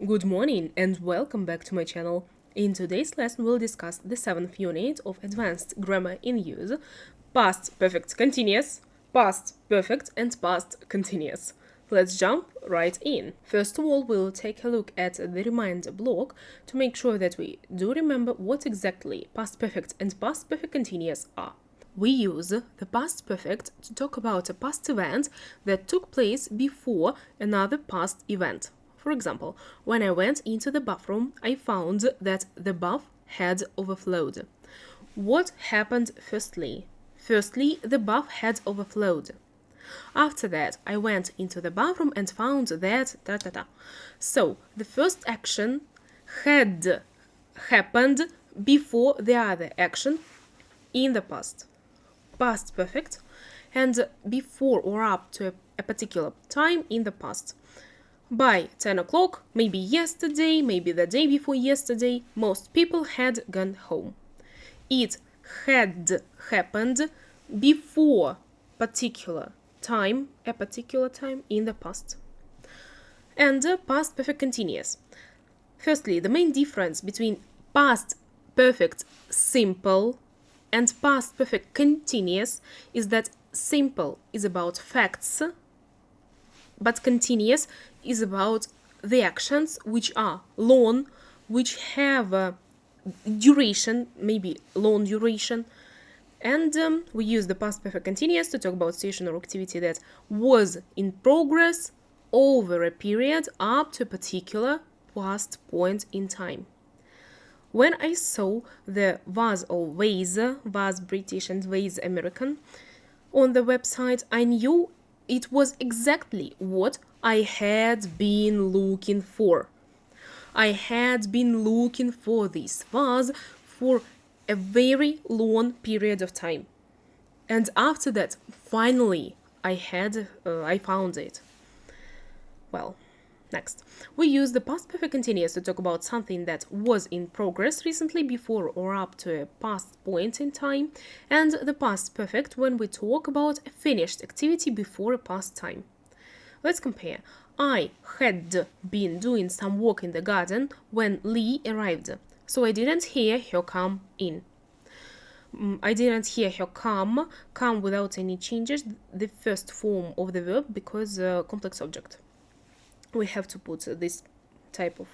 Good morning and welcome back to my channel. In today's lesson we'll discuss the 7th unit of Advanced Grammar in Use, Past Perfect Continuous, Past Perfect and Past Continuous. Let's jump right in. First of all, we'll take a look at the reminder block to make sure that we do remember what exactly Past Perfect and Past Perfect Continuous are. We use the past perfect to talk about a past event that took place before another past event. For example, when I went into the bathroom, I found that the bath had overflowed. What happened firstly? Firstly, the bath had overflowed. After that, I went into the bathroom and found that So, the first action had happened before the other action in the past. Past perfect, and before or up to a particular time in the past. By 10 o'clock, maybe yesterday, maybe the day before yesterday, most people had gone home. It had happened before a particular time in the past. And past perfect continuous. Firstly, the main difference between past perfect simple and past perfect continuous is that simple is about facts, but continuous is about the actions which are long, which have a duration, maybe long duration. And we use the past perfect continuous to talk about situation or activity that was in progress over a period up to a particular past point in time. When I saw the was or was British and was American on the website, I knew it was exactly what I had been looking for. I had been looking for this was for a very long period of time. And after that, finally, I found it. Well, next, we use the past perfect continuous to talk about something that was in progress recently before or up to a past point in time, and the past perfect when we talk about a finished activity before a past time. Let's compare. I had been doing some work in the garden when Lee arrived, so I didn't hear her come in. I didn't hear her come without any changes, the first form of the verb because complex object. We have to put this type of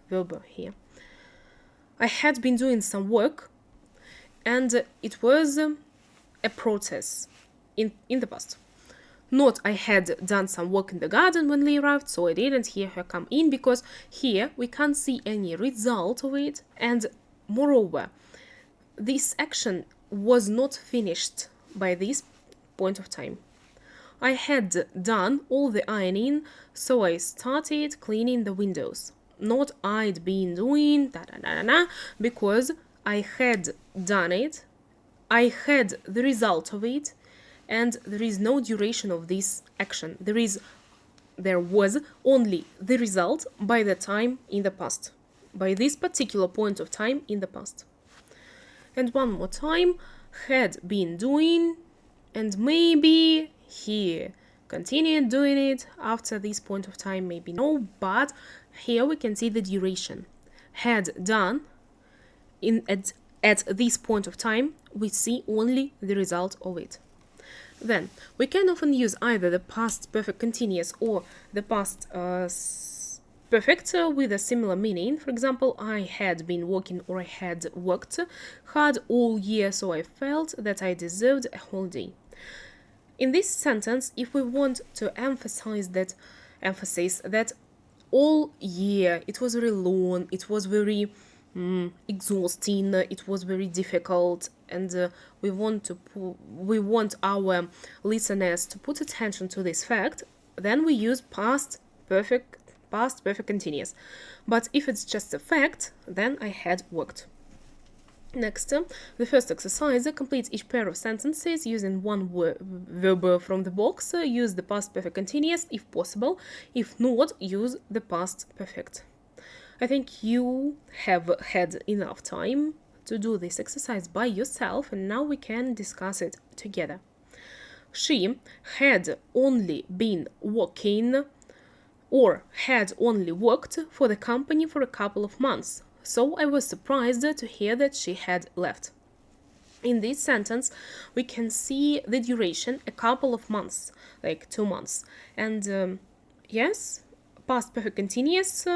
verb here. I had been doing some work and it was a process in the past. Not I had done some work in the garden when Lee arrived, so I didn't hear her come in because here we can't see any result of it, and moreover, this action was not finished by this point of time. I had done all the ironing, so I started cleaning the windows. Not I'd been doing because I had done it, I had the result of it, and there is no duration of this action. There was only the result by the time in the past, by this particular point of time in the past. And one more time, had been doing, and maybe he continued doing it after this point of time, maybe no, but here we can see the duration. Had done at this point of time, we see only the result of it. Then, we can often use either the past perfect continuous or the past perfect with a similar meaning. For example, I had been working or I had worked hard all year, so I felt that I deserved a holiday. In this sentence, if we want to emphasize that all year it was very long, it was very exhausting, it was very difficult, and we want our listeners to put attention to this fact, then we use past perfect continuous. But if it's just a fact, then I had worked. Next, the first exercise completes each pair of sentences using one verb from the box. Use the past perfect continuous if possible. If not, use the past perfect. I think you have had enough time to do this exercise by yourself, and now we can discuss it together. She had only been working or had only worked for the company for a couple of months, so I was surprised to hear that she had left. In this sentence, we can see the duration, a couple of months, like 2 months. And yes, past perfect continuous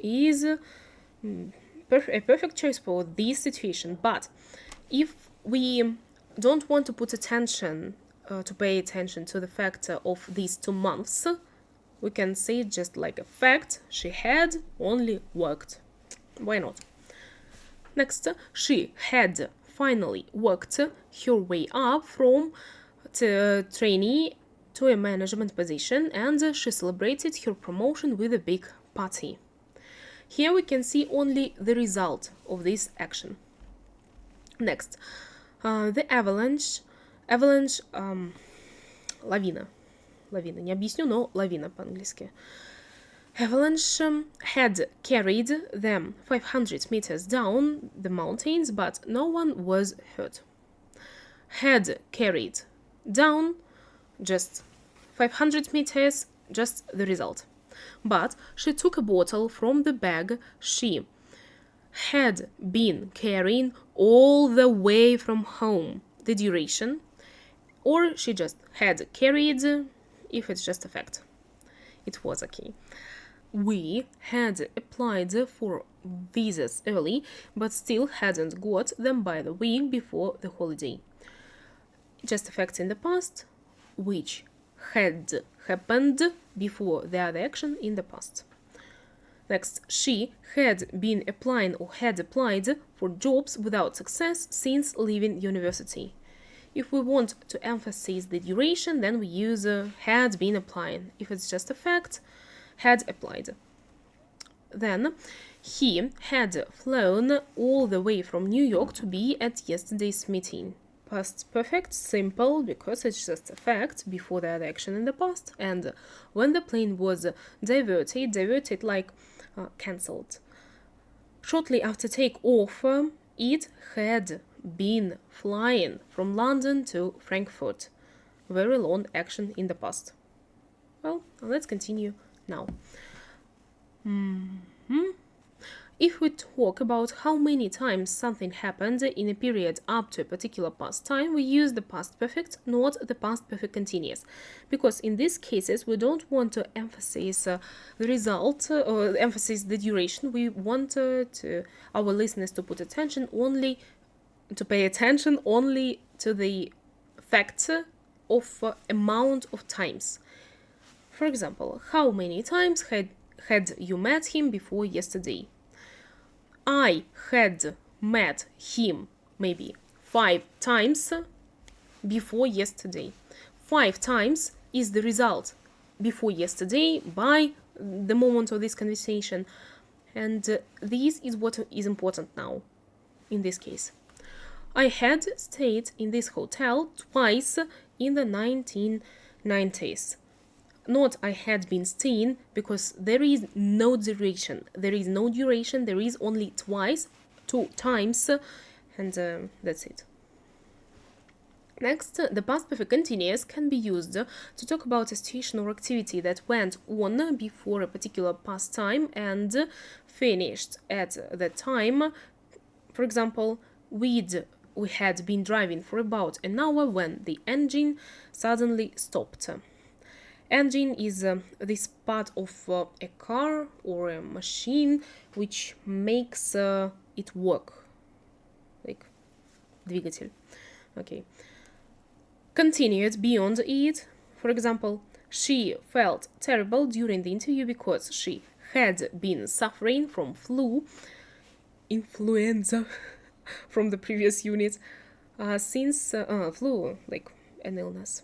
is a perfect choice for this situation. But if we don't want to put attention, to pay attention to the fact of these 2 months, we can say just like a fact, she had only worked. Why not? Next, she had finally worked her way up from trainee to a management position, and she celebrated her promotion with a big party. Here we can see only the result of this action. Next, the avalanche, лавина, не объясню, но лавина по-английски. Avalanche had carried them 500 meters down the mountains, but no one was hurt. Had carried down just 500 meters, just the result. But she took a bottle from the bag she had been carrying all the way from home, the duration, or she just had carried, if it's just a fact. It was okay. We had applied for visas early, but still hadn't got them by the week before the holiday. Just a fact in the past, which had happened before the other action in the past. Next, she had been applying or had applied for jobs without success since leaving university. If we want to emphasize the duration, then we use had been applying. If it's just a fact, had applied. Then, he had flown all the way from New York to be at yesterday's meeting. Past perfect, simple, because it's just a fact before the other action in the past. And when the plane was diverted like cancelled. Shortly after takeoff, it had been flying from London to Frankfurt. Very long action in the past. Well, let's continue now. If we talk about how many times something happened in a period up to a particular past time, we use the past perfect, not the past perfect continuous. Because in these cases, we don't want to emphasize the result or emphasize the duration. We want our listeners to put attention only, to pay attention only to the fact of amount of times. For example, how many times had you met him before yesterday? I had met him maybe 5 times before yesterday. 5 times is the result before yesterday by the moment of this conversation. And this is what is important now in this case. I had stayed in this hotel twice in the 1990s. Not I had been staying, because there is no duration. There is no duration, there is only twice, 2 times, and that's it. Next, the past perfect continuous can be used to talk about a situation or activity that went on before a particular past time and finished at that time. For example, we had been driving for about an hour when the engine suddenly stopped. Engine is this part of a car or a machine which makes it work, like двигатель. Okay. Continued beyond it. For example, she felt terrible during the interview because she had been suffering from influenza from the previous unit since flu, like an illness,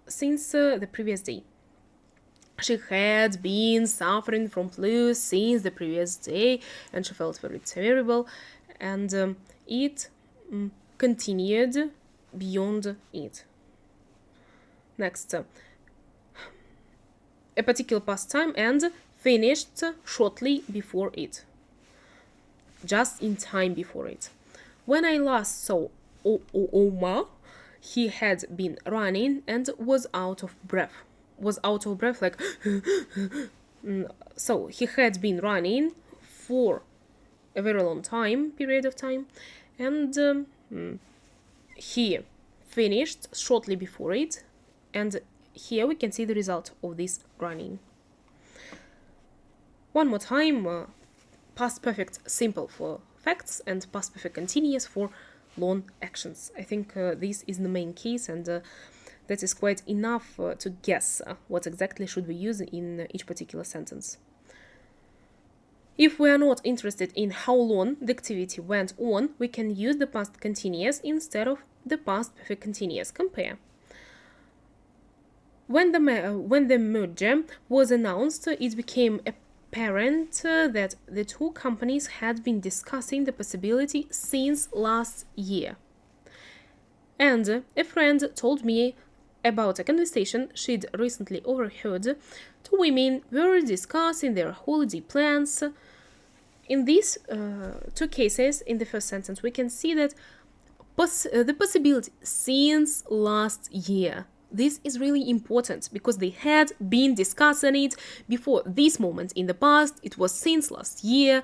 since the previous day. She had been suffering from flu since the previous day, and she felt very terrible, and it continued beyond it. Next, a particular past time and finished shortly before it. Just in time before it. When I last saw Omar, he had been running and was out of breath. Was out of breath, like So he had been running for a very long period of time, and he finished shortly before it, and here we can see the result of this running. One more time, past perfect simple for facts and past perfect continuous for long actions. I think this is the main case, and that is quite enough to guess what exactly should we use in each particular sentence. If we are not interested in how long the activity went on, we can use the past continuous instead of the past perfect continuous. Compare. When the merger was announced, it became apparent that the two companies had been discussing the possibility since last year. And a friend told me about a conversation she'd recently overheard. Two women were discussing their holiday plans. In these two cases, in the first sentence, we can see that the possibility since last year. This is really important because they had been discussing it before this moment in the past. It was since last year,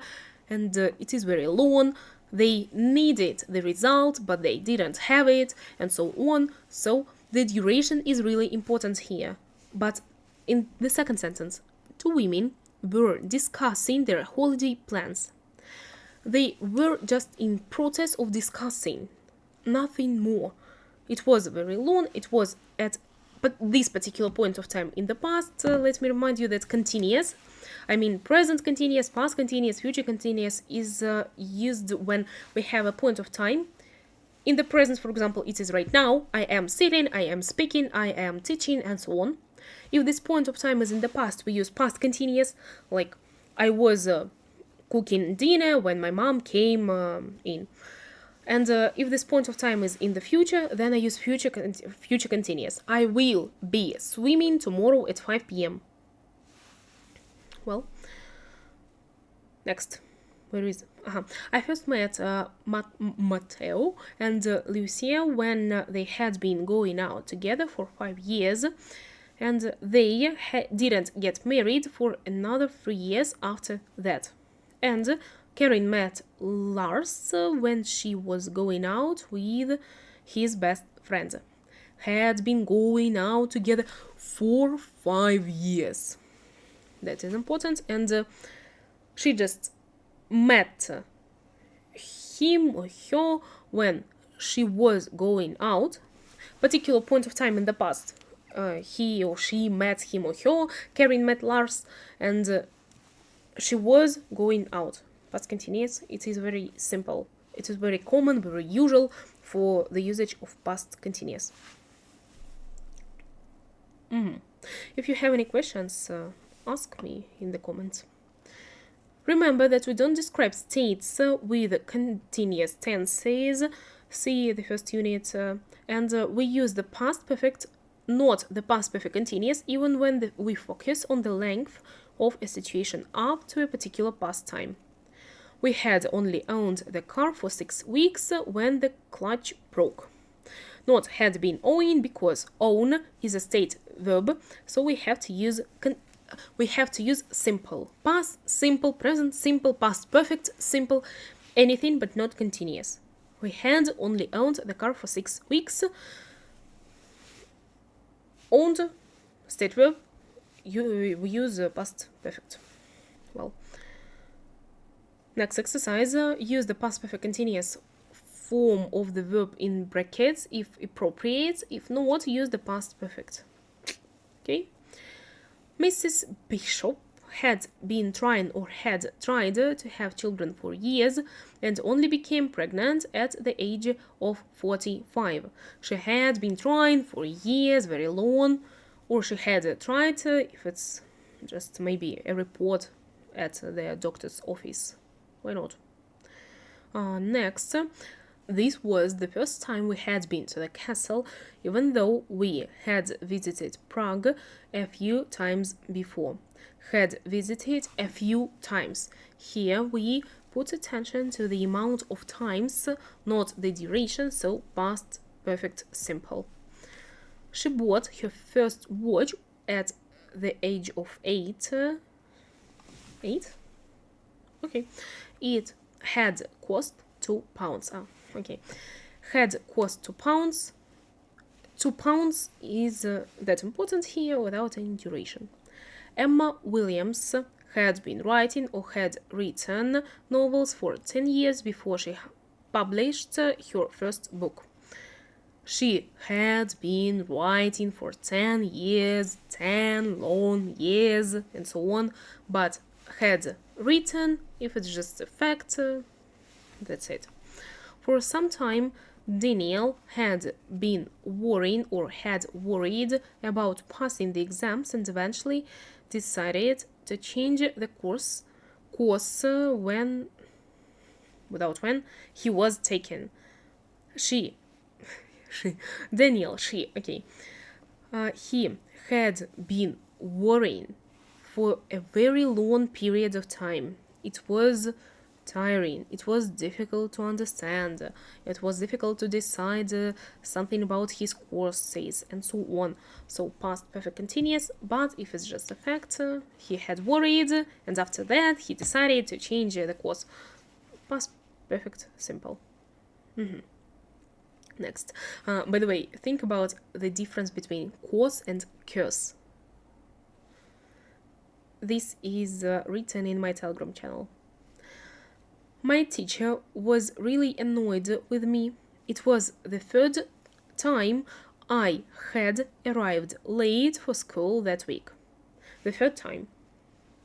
and it is very long. They needed the result, but they didn't have it, and so on. So the duration is really important here. But in the second sentence, two women were discussing their holiday plans. They were just in process of discussing, nothing more. It was very long. It was at this particular point of time in the past. Let me remind you that continuous, I mean present continuous, past continuous, future continuous, is used when we have a point of time. In the present, for example, it is right now. I am sitting, I am speaking, I am teaching, and so on. If this point of time is in the past, we use past continuous, like I was cooking dinner when my mom came in. And if this point of time is in the future, then I use future continuous. I will be swimming tomorrow at 5 p.m. Well, next. Where is I first met Matteo and Lucia when they had been going out together for 5 years, and they didn't get married for another 3 years after that. And Karen met Lars when she was going out with his best friend. Had been going out together for 5 years. That is important. And she just met him or her when she was going out. Particular point of time in the past. He or she met him or her. Karen met Lars, and she was going out. Past continuous, it is very simple. It is very common, very usual for the usage of past continuous. If you have any questions, ask me in the comments. Remember that we don't describe states with continuous tenses. See the first unit, and we use the past perfect, not the past perfect continuous, even when we focus on the length of a situation up to a particular past time. We had only owned the car for 6 weeks when the clutch broke. Not had been owning because own is a state verb, so we have to use simple past, simple present, simple past perfect, simple anything but not continuous. We had only owned the car for 6 weeks. Owned, state verb, we use past perfect. Well, next exercise, use the past perfect continuous form of the verb in brackets if appropriate. If not, use the past perfect. Okay. Mrs. Bishop had tried to have children for years and only became pregnant at the age of 45. She had been trying for years, very long, or she had tried if it's just maybe a report at the doctor's office. Why not? Next, this was the first time we had been to the castle, even though we had visited Prague a few times before. Had visited a few times. Here we put attention to the amount of times, not the duration, so past perfect simple. She bought her first watch at the age of 8. 8. Okay. It had cost £2. Okay. Had cost £2. £2 is that important here without any duration. Emma Williams had been writing or had written novels for 10 years before she published her first book. She had been writing for 10 years, 10 long years, and so on, but had written, if it's just a fact, that's it. For some time, Daniel had been worrying or had worried about passing the exams and eventually decided to change the course when he was taken. Daniel, he had been worrying for a very long period of time. It was tiring. It was difficult to understand. It was difficult to decide something about his courses and so on. So past perfect continuous, but if it's just a fact, he had worried, and after that he decided to change the course. Past perfect simple. Next. By the way, think about the difference between course and course. This is written in my Telegram channel. My teacher was really annoyed with me. It was the third time I had arrived late for school that week. The third time.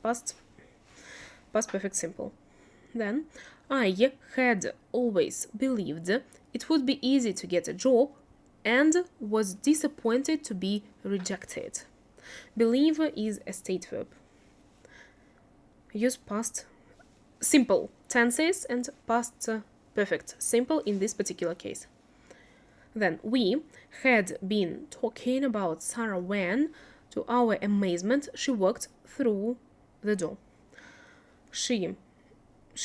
Past perfect simple. Then, I had always believed it would be easy to get a job and was disappointed to be rejected. Believe is a state verb. Use past simple tenses and past perfect simple in this particular case. Then, we had been talking about Sarah when, to our amazement, she walked through the door. She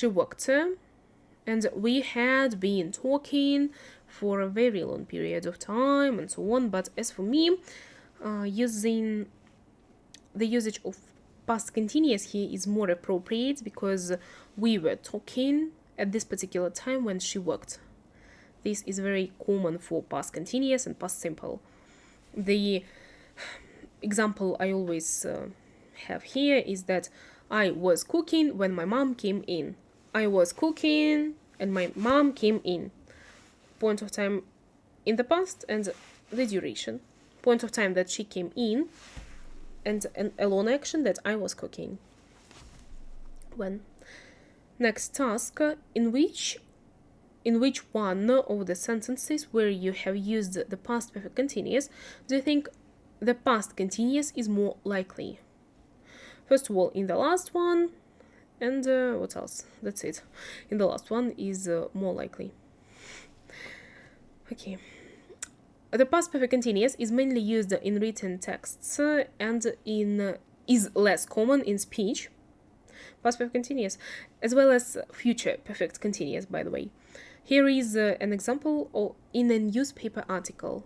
walked, and we had been talking for a very long period of time and so on. But as for me, using the usage of past continuous here is more appropriate because we were talking at this particular time when she worked. This is very common for past continuous and past simple. The example I always have here is that I was cooking when my mom came in. I was cooking and my mom came in. Point of time in the past and the duration. Point of time that she came in and a long action that I was cooking. When? Next task, in which one of the sentences where you have used the past perfect continuous do you think the past continuous is more likely? First of all, in the last one, and what else? That's it. In the last one is more likely. Okay. The past perfect continuous is mainly used in written texts and is less common in speech. Past perfect continuous, as well as future perfect continuous, by the way. Here is an example in a newspaper article.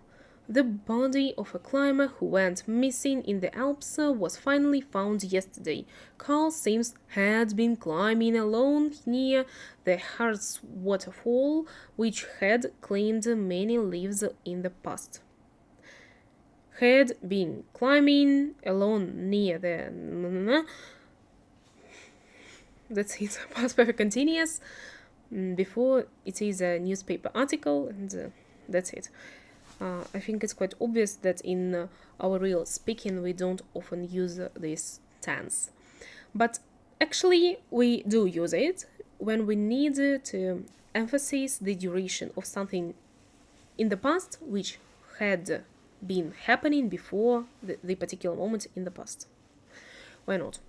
The body of a climber who went missing in the Alps was finally found yesterday. Carl Sims had been climbing alone near the Harz waterfall, which had claimed many lives in the past. Had been climbing alone near the... That's it, past perfect continuous. Before it is a newspaper article, and that's it. I think it's quite obvious that in our real speaking we don't often use this tense. But actually we do use it when we need to emphasize the duration of something in the past which had been happening before the particular moment in the past. Why not?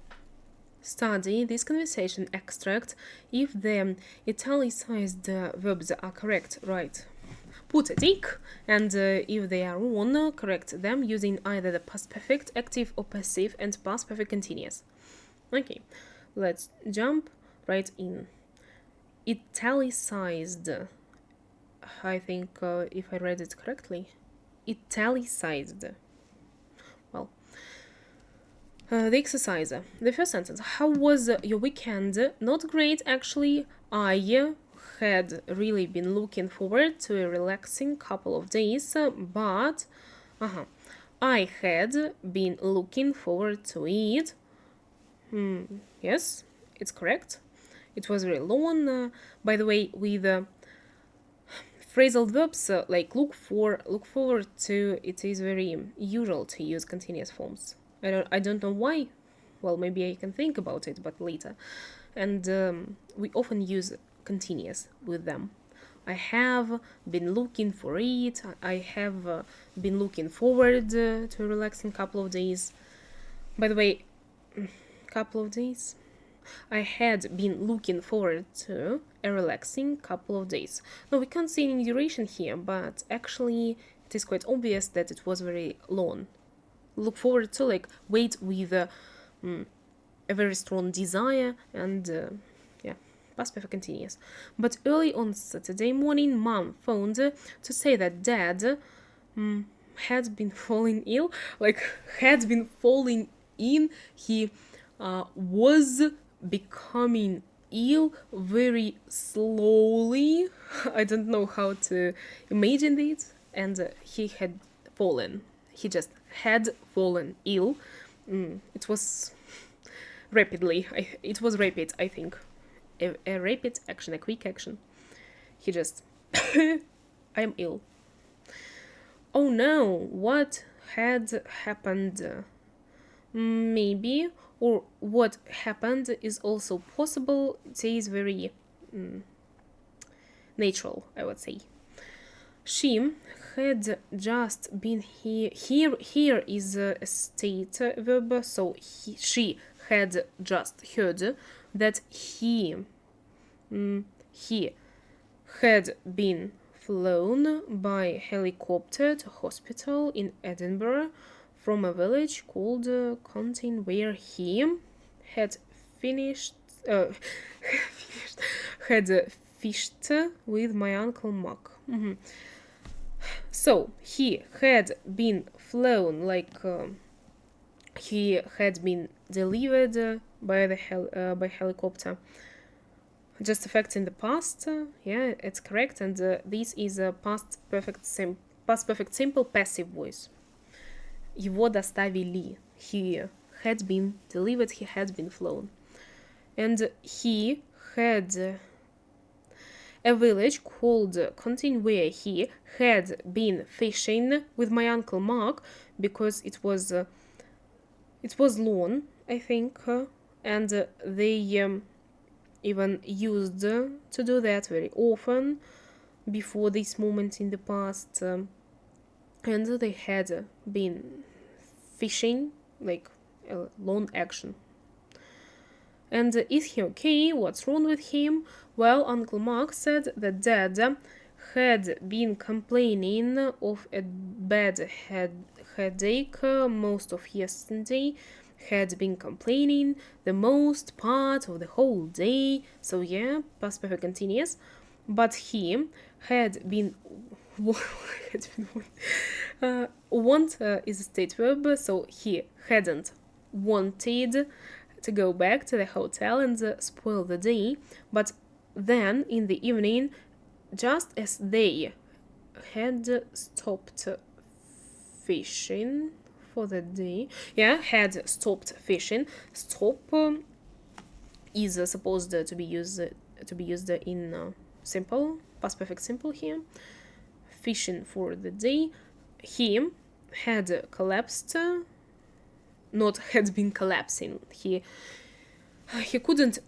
Study this conversation extract if the italicized verbs are correct, right? Put a tick, and if they are wrong, correct them using either the past perfect, active or passive, and past perfect continuous. Okay, let's jump right in. Italicized. I think if I read it correctly. Italicized. Well, The exercise. The first sentence. How was your weekend? Not great, actually. I had really been looking forward to a relaxing couple of days, but I had been looking forward to it. Yes, it's correct. It was very long. By the way, with phrasal verbs like look forward to, it is very usual to use continuous forms. I don't know why. Well, maybe I can think about it, but later. And we often use continuous with them. I have been looking for it. I have been looking forward to a relaxing couple of days. By the way, couple of days. I had been looking forward to a relaxing couple of days. No, we can't see any duration here, but actually it is quite obvious that it was very long. Look forward to, like, wait with a very strong desire, and past perfect continuous. But early on Saturday morning, Mom phoned to say that Dad had been falling ill. Like, had been falling in. He was becoming ill very slowly. I don't know how to imagine it. And he had fallen. He just had fallen ill. It was rapidly. It was rapid, I think. A rapid action, a quick action. He just, I am ill. Oh no, what had happened? Maybe, or what happened is also possible. It is very natural, I would say. She had just been here. Here is a state verb, so she had just heard that he had been flown by helicopter to hospital in Edinburgh from a village called Contin, where he had had fished with my uncle Mark. So he had been flown, like he had been delivered by by helicopter. Just effects in the past. Yeah, it's correct, and this is a past perfect simple passive voice. Его доставили. He had been delivered. He had been flown, and he had a village called Contin, where he had been fishing with my uncle Mark, because it was long, I think, and they even used to do that very often before this moment in the past, and they had been fishing, like a long action. And is he okay? What's wrong with him? Well, Uncle Mark said that Dad had been complaining of a bad headache most of yesterday, had been complaining the most part of the whole day. So yeah, past perfect continuous. But he had been want is a state verb, so he hadn't wanted to go back to the hotel and spoil the day. But then in the evening, just as they had stopped fishing for the day, had stopped fishing. Stop is supposed to be used in simple, past perfect simple here. Fishing for the day. He had collapsed. Not had been collapsing. He couldn't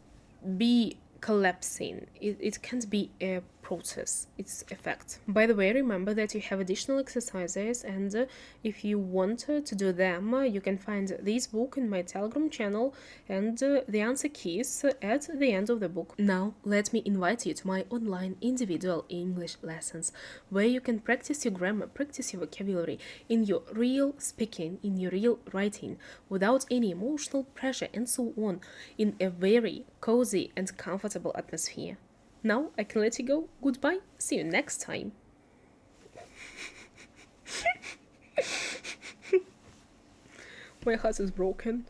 be collapsing. It can't be a process, it's a fact. By the way, remember that you have additional exercises, and if you want to do them, you can find this book in my Telegram channel, and the answer keys at the end of the book. Now let me invite you to my online individual English lessons, where you can practice your grammar, practice your vocabulary in your real speaking, in your real writing, without any emotional pressure and so on, in a very cozy and comfortable atmosphere. Now I can let you go. Goodbye. See you next time. My heart is broken.